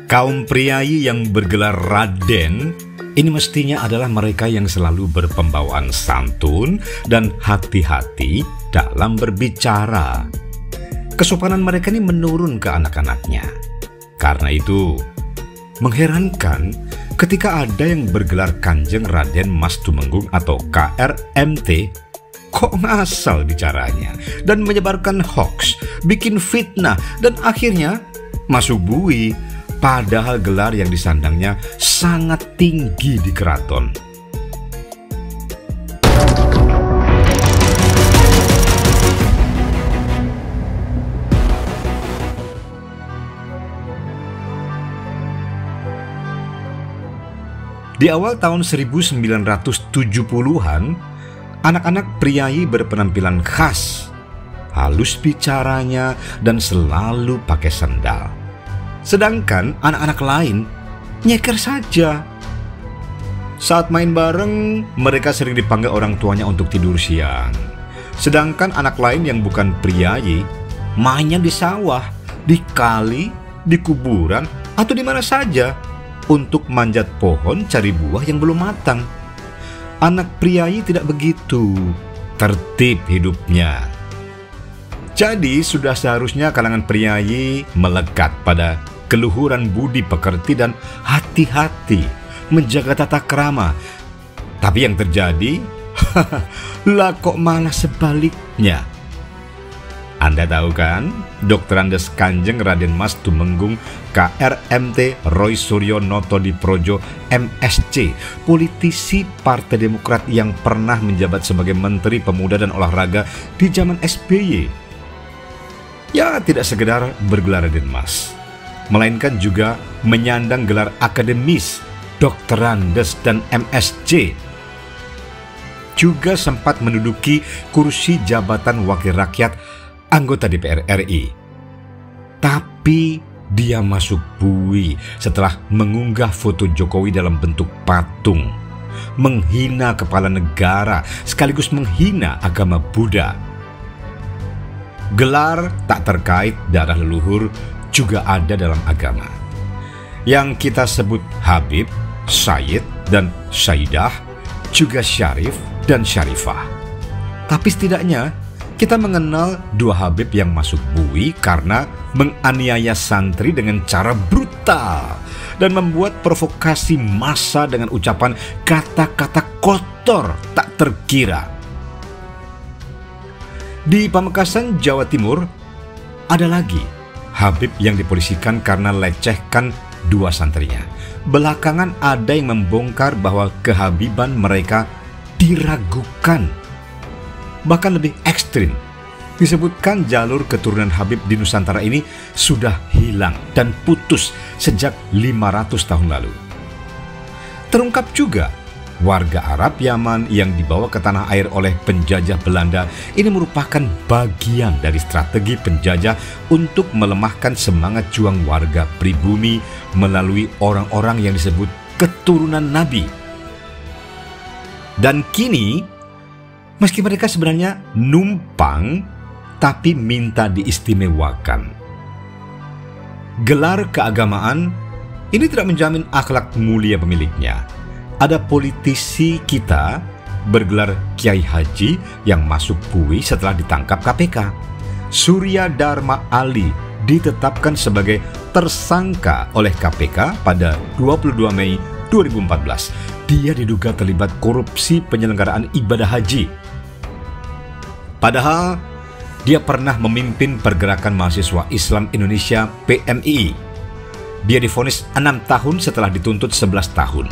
Kaum priayi yang bergelar Raden ini mestinya adalah mereka yang selalu berpembawaan santun dan hati-hati dalam berbicara. Kesopanan mereka ini menurun ke anak-anaknya. Karena itu, mengherankan ketika ada yang bergelar Kanjeng Raden Mas Tumenggung atau KRMT, kok ngasal bicaranya dan menyebarkan hoaks, bikin fitnah, dan akhirnya masuk bui. Padahal gelar yang disandangnya sangat tinggi di keraton. Di awal tahun 1970-an, anak-anak priayi berpenampilan khas, halus bicaranya, dan selalu pakai sandal. Sedangkan anak-anak lain nyeker saja. Saat main bareng, mereka sering dipanggil orang tuanya untuk tidur siang. Sedangkan anak lain yang bukan priayi mainnya di sawah, di kali, di kuburan, atau di mana saja untuk manjat pohon cari buah yang belum matang. Anak priayi tidak begitu tertib hidupnya. Jadi sudah seharusnya kalangan priayi melekat pada keluhuran budi pekerti dan hati-hati menjaga tata krama. Tapi yang terjadi, lah kok malah sebaliknya. Anda tahu kan, Dr. Andes Kanjeng Raden Mas Tumenggung KRMT Roy Suryo Noto Diprojo MSC, politisi Partai Demokrat yang pernah menjabat sebagai Menteri Pemuda dan Olahraga di zaman SBY. Ya, tidak sekedar bergelar Raden Mas, melainkan juga menyandang gelar akademis, Doktorandes dan MSc. Juga sempat menduduki kursi jabatan wakil rakyat anggota DPR RI. Tapi dia masuk bui setelah mengunggah foto Jokowi dalam bentuk patung, menghina kepala negara sekaligus menghina agama Buddha. Gelar tak terkait darah leluhur juga ada dalam agama, yang kita sebut Habib, Sayyid, dan Sayyidah, juga Syarif dan Syarifah. Tapi setidaknya kita mengenal dua Habib yang masuk bui karena menganiaya santri dengan cara brutal dan membuat provokasi massa dengan ucapan kata-kata kotor tak terkira. Di Pamekasan, Jawa Timur, ada lagi Habib yang dipolisikan karena lecehkan dua santrinya. Belakangan ada yang membongkar bahwa kehabiban mereka diragukan. Bahkan lebih ekstrim, disebutkan jalur keturunan Habib di Nusantara ini sudah hilang dan putus sejak 500 tahun lalu. Terungkap juga warga Arab Yaman yang dibawa ke tanah air oleh penjajah Belanda ini merupakan bagian dari strategi penjajah untuk melemahkan semangat juang warga pribumi melalui orang-orang yang disebut keturunan Nabi. Dan kini, meski mereka sebenarnya numpang, tapi minta diistimewakan. Gelar keagamaan ini tidak menjamin akhlak mulia pemiliknya. Ada politisi kita bergelar Kiai Haji yang masuk bui setelah ditangkap KPK. Surya Dharma Ali ditetapkan sebagai tersangka oleh KPK pada 22 Mei 2014. Dia diduga terlibat korupsi penyelenggaraan ibadah haji. Padahal dia pernah memimpin Pergerakan Mahasiswa Islam Indonesia PMII. Dia divonis 6 tahun setelah dituntut 11 tahun.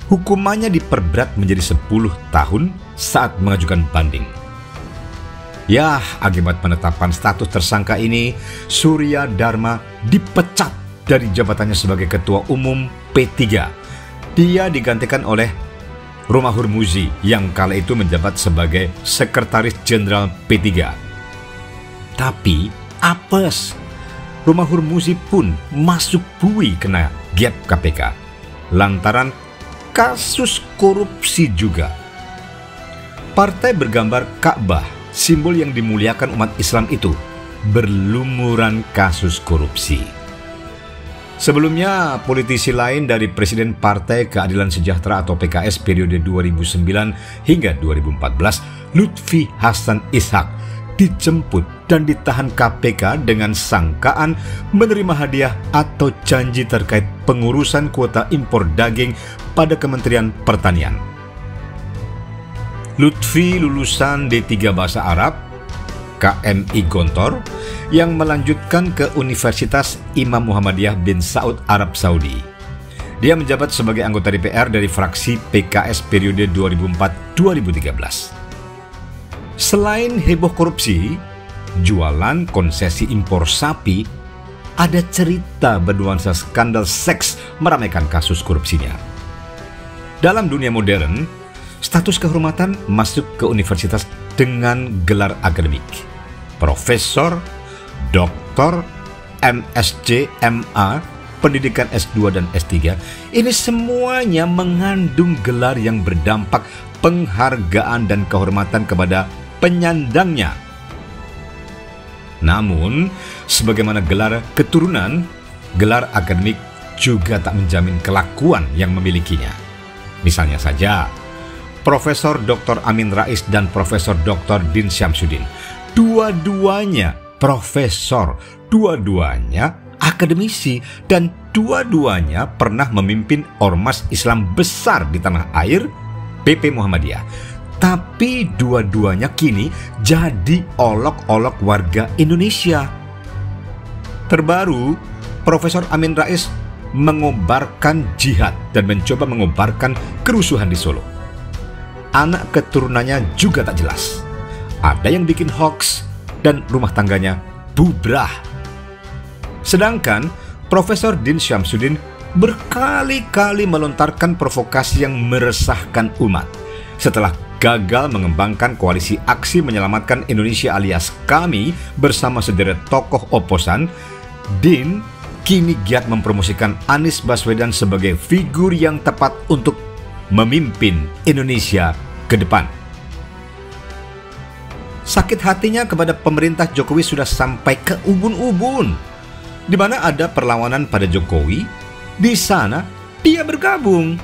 Hukumannya diperberat menjadi 10 tahun saat mengajukan banding. Ya, akibat penetapan status tersangka ini, Surya Dharma dipecat dari jabatannya sebagai Ketua Umum P3. Dia digantikan oleh Romahur Muzi yang kala itu menjabat sebagai Sekretaris Jenderal P3. Tapi apes, Romahur Muzi pun masuk bui kena gap KPK lantaran kasus korupsi juga. Partai bergambar Ka'bah, simbol yang dimuliakan umat Islam itu, berlumuran kasus korupsi. Sebelumnya, politisi lain dari Presiden Partai Keadilan Sejahtera atau PKS periode 2009 hingga 2014, Lutfi Hasan Ishak, dijemput dan ditahan KPK dengan sangkaan menerima hadiah atau janji terkait pengurusan kuota impor daging pada Kementerian Pertanian. Lutfi lulusan D3 Bahasa Arab, KMI Gontor, yang melanjutkan ke Universitas Imam Muhammadiyah bin Saud Arab Saudi. Dia menjabat sebagai anggota DPR dari fraksi PKS periode 2004-2013. Selain heboh korupsi, jualan konsesi impor sapi, ada cerita bernuansa skandal seks meramaikan kasus korupsinya. Dalam dunia modern, status kehormatan masuk ke universitas dengan gelar akademik. Profesor, doktor, MSc, MA, pendidikan S2 dan S3, ini semuanya mengandung gelar yang berdampak penghargaan dan kehormatan kepada penyandangnya. Namun, sebagaimana gelar keturunan, gelar akademik juga tak menjamin kelakuan yang memilikinya. Misalnya saja, Profesor Dr. Amin Rais dan Profesor Dr. Din Syamsuddin, dua-duanya profesor, dua-duanya akademisi, dan dua-duanya pernah memimpin ormas Islam besar di tanah air, PP Muhammadiyah. Tapi dua-duanya kini jadi olok-olok warga Indonesia. Terbaru, Profesor Amin Rais mengobarkan jihad dan mencoba mengobarkan kerusuhan di Solo. Anak keturunannya juga tak jelas. Ada yang bikin hoax dan rumah tangganya bubrah. Sedangkan Profesor Din Syamsuddin berkali-kali melontarkan provokasi yang meresahkan umat. Setelah gagal mengembangkan koalisi aksi menyelamatkan Indonesia alias KAMI bersama sederet tokoh oposan, Din kini giat mempromosikan Anies Baswedan sebagai figur yang tepat untuk memimpin Indonesia ke depan. Sakit hatinya kepada pemerintah Jokowi sudah sampai ke ubun-ubun. Di mana ada perlawanan pada Jokowi, di sana dia bergabung.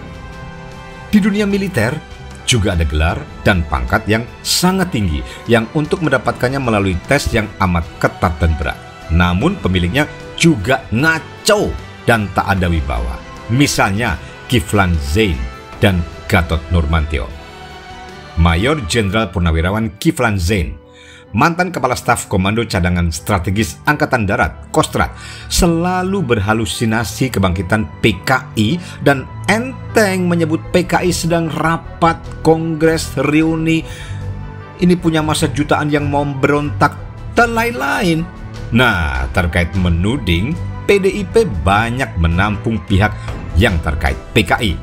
Di dunia militer juga ada gelar dan pangkat yang sangat tinggi yang untuk mendapatkannya melalui tes yang amat ketat dan berat. Namun pemiliknya juga ngaco dan tak ada wibawa. Misalnya Kiflan Zain dan Gatot Nurmantio. Mayor Jenderal Purnawirawan Kiflan Zain, mantan Kepala Staf Komando Cadangan Strategis Angkatan Darat Kostrat, selalu berhalusinasi kebangkitan PKI dan enteng menyebut PKI sedang rapat, kongres, reuni. Ini punya masa jutaan yang mau berontak dan lain-lain. Nah, terkait menuding, PDIP banyak menampung pihak yang terkait PKI.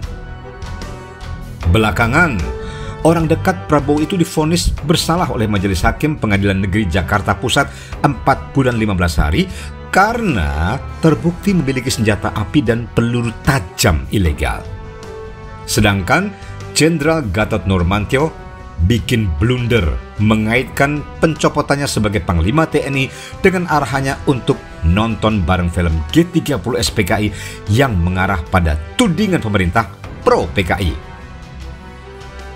Belakangan, orang dekat Prabowo itu divonis bersalah oleh Majelis Hakim Pengadilan Negeri Jakarta Pusat 4 bulan 15 hari karena terbukti memiliki senjata api dan peluru tajam ilegal. Sedangkan Jenderal Gatot Nurmantio bikin blunder mengaitkan pencopotannya sebagai Panglima TNI dengan arahannya untuk nonton bareng film G30 SPKI yang mengarah pada tudingan pemerintah pro PKI.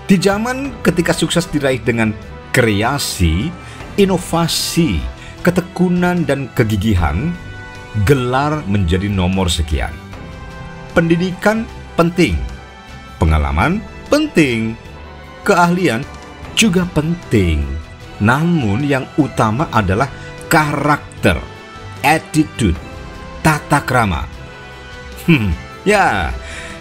Di zaman ketika sukses diraih dengan kreasi, inovasi, ketekunan dan kegigihan, gelar menjadi nomor sekian. Pendidikan penting, pengalaman penting, keahlian juga penting. Namun yang utama adalah karakter, attitude, tata krama. Ya,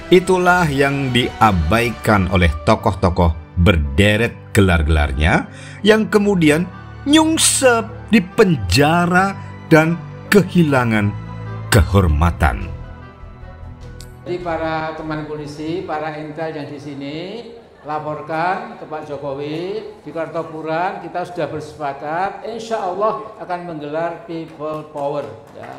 itulah yang diabaikan oleh tokoh-tokoh berderet gelar-gelarnya yang kemudian nyungsep di penjara dan kehilangan kehormatan. Jadi para teman polisi, para intel yang di sini laporkan ke Pak Jokowi di Kartopuran kita sudah bersepakat, insya Allah akan menggelar people power. Ya.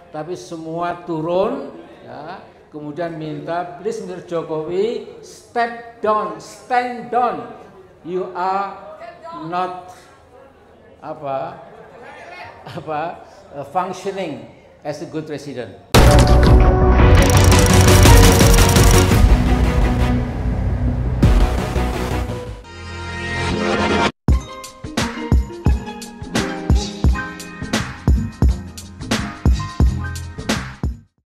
Tapi semua turun. Ya. Kemudian minta, please Mr. Jokowi, step down, stand down. You are not functioning as a good president.